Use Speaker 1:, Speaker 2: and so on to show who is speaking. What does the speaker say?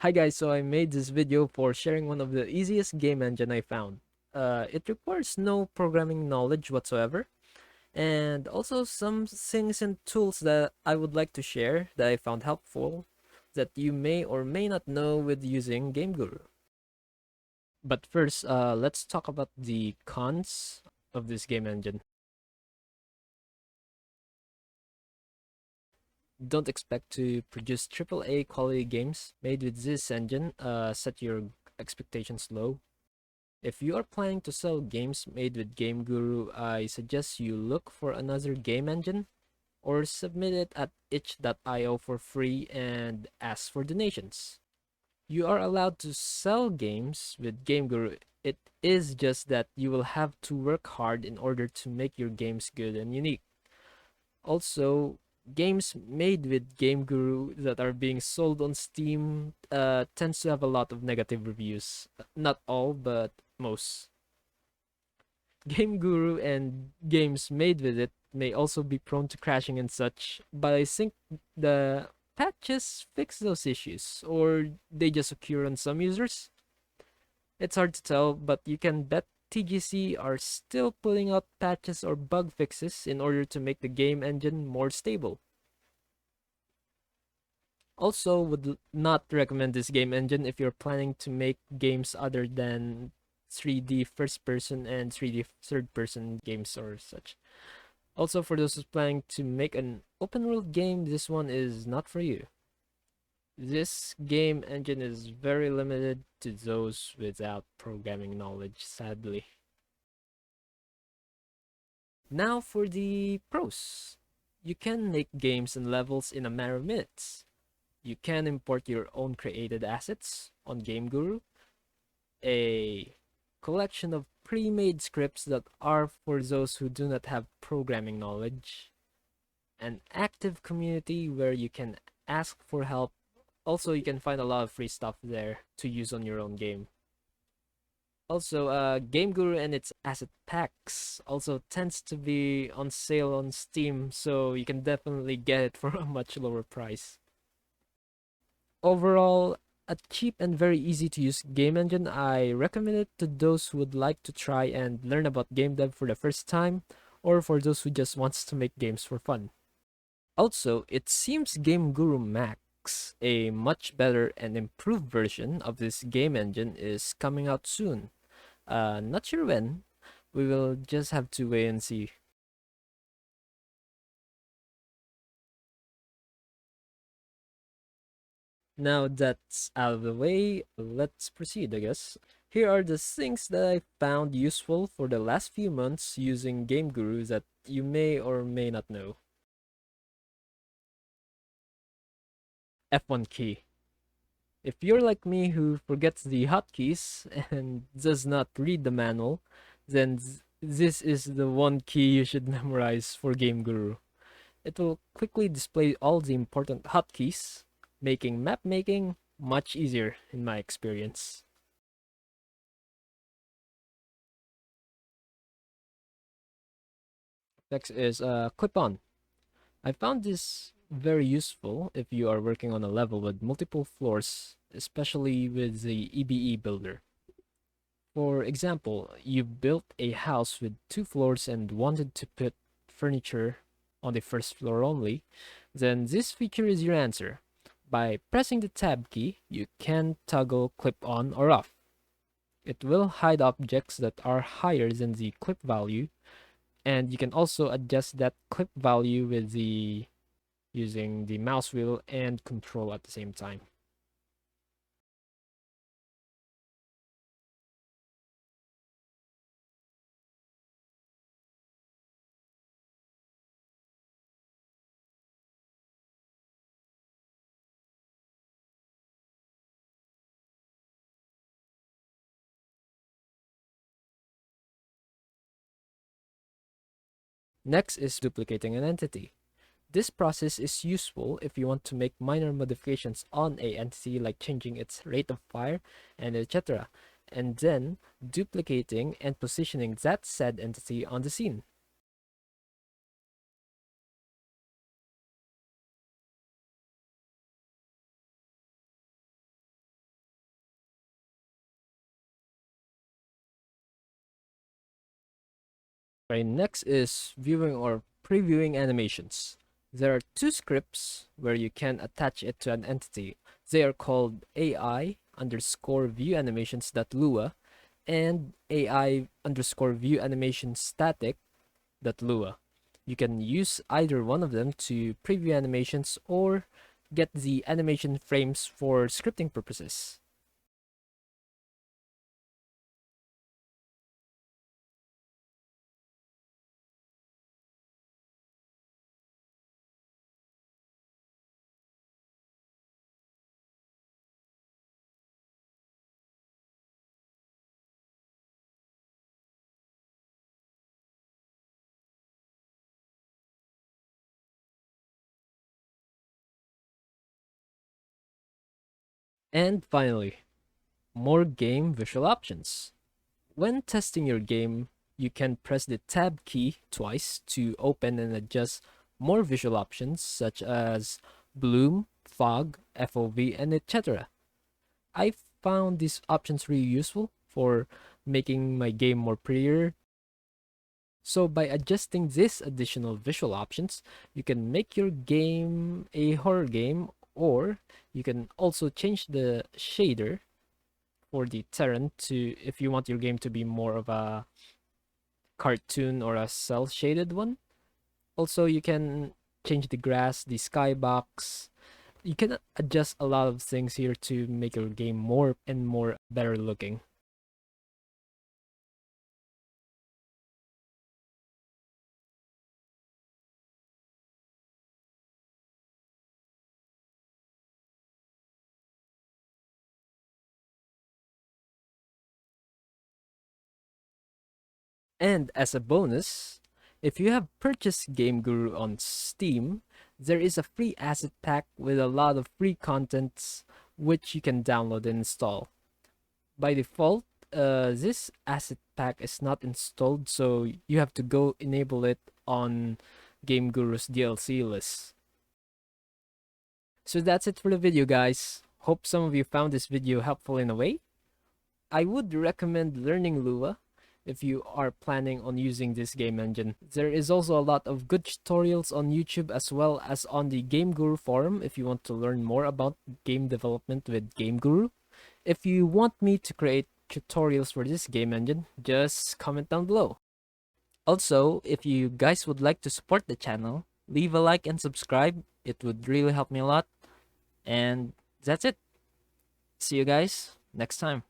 Speaker 1: Hi guys, so I made this video for sharing one of the easiest game engine I found. It requires no programming knowledge whatsoever, and also some things and tools that I would like to share that I found helpful that you may or may not know with using GameGuru. But first, let's talk about the cons of this game engine. Don't expect to produce AAA quality games made with this engine. Set your expectations low. If you are planning to sell games made with GameGuru, I suggest you look for another game engine or submit it at itch.io for free and ask for donations. You are allowed to sell games with GameGuru. It is just that you will have to work hard in order to make your games good and unique. Also, games made with GameGuru that are being sold on Steam tends to have a lot of negative reviews. Not all, but most. Game Guru and games made with it may also be prone to crashing and such, but I think the patches fix those issues, or they just occur on some users. It's hard to tell, but you can bet TGC are still putting out patches or bug fixes in order to make the game engine more stable. Also, would not recommend this game engine if you're planning to make games other than 3D first person and 3D third person games or such. Also, for those who's planning to make an open world game, this one is not for you. This game engine is very limited to those without programming knowledge, sadly. Now for the pros. You can make games and levels in a matter of minutes. You can import your own created assets on GameGuru, a collection of pre-made scripts that are for those who do not have programming knowledge, an active community where you can ask for help. Also, you can find a lot of free stuff there to use on your own game. Also, GameGuru and its asset packs also tends to be on sale on Steam, so you can definitely get it for a much lower price. Overall, a cheap and very easy to use game engine. I recommend it to those who would like to try and learn about game dev for the first time, or for those who just wants to make games for fun. Also, it seems GameGuru Max, a much better and improved version of this game engine, is coming out soon. Not sure when. We will just have to wait and see. Now that's out of the way, let's proceed, I guess. Here are the things that I found useful for the last few months using GameGuru that you may or may not know. F1 key. If you're like me who forgets the hotkeys and does not read the manual, then this is the one key you should memorize for GameGuru. It will quickly display all the important hotkeys, making map making much easier in my experience. Next is clip on. I found this very useful if you are working on a level with multiple floors, especially with the EBE builder. For example, you built a house with 2 floors and wanted to put furniture on the first floor only, then this feature is your answer. By pressing the tab key, you can toggle clip on or off. It will hide objects that are higher than the clip value, and you can also adjust that clip value with the using the mouse wheel and control at the same time. Next is duplicating an entity. This process is useful if you want to make minor modifications on a entity like changing its rate of fire and etc. and then duplicating and positioning that said entity on the scene. Okay, next is viewing or previewing animations. There are two scripts where you can attach it to an entity. They are called AI underscore view animations.lua and AI underscore view animation static.lua. You can use either one of them to preview animations or get the animation frames for scripting purposes. And finally, more game visual options. When testing your game, you can press the tab key twice to open and adjust more visual options such as bloom, fog, FOV, and etc. I found these options really useful for making my game more prettier. So by adjusting these additional visual options, you can make your game a horror game, or you can also change the shader for the terrain to if you want your game to be more of a cartoon or a cell shaded one. Also, you can change the grass, the skybox. You can adjust a lot of things here to make your game more and more better looking. And as a bonus, if you have purchased Game Guru on Steam, there is a free asset pack with a lot of free contents which you can download and install. By default, this asset pack is not installed, so you have to go enable it on Game Guru's DLC list. So that's it for the video, guys. Hope some of you found this video helpful in a way. I would recommend learning Lua if you are planning on using this game engine. There is also a lot of good tutorials on YouTube as well as on the GameGuru forum if you want to learn more about game development with GameGuru. If you want me to create tutorials for this game engine, just comment down below. Also, if you guys would like to support the channel, leave a like and subscribe. It would really help me a lot. And that's it. See you guys next time.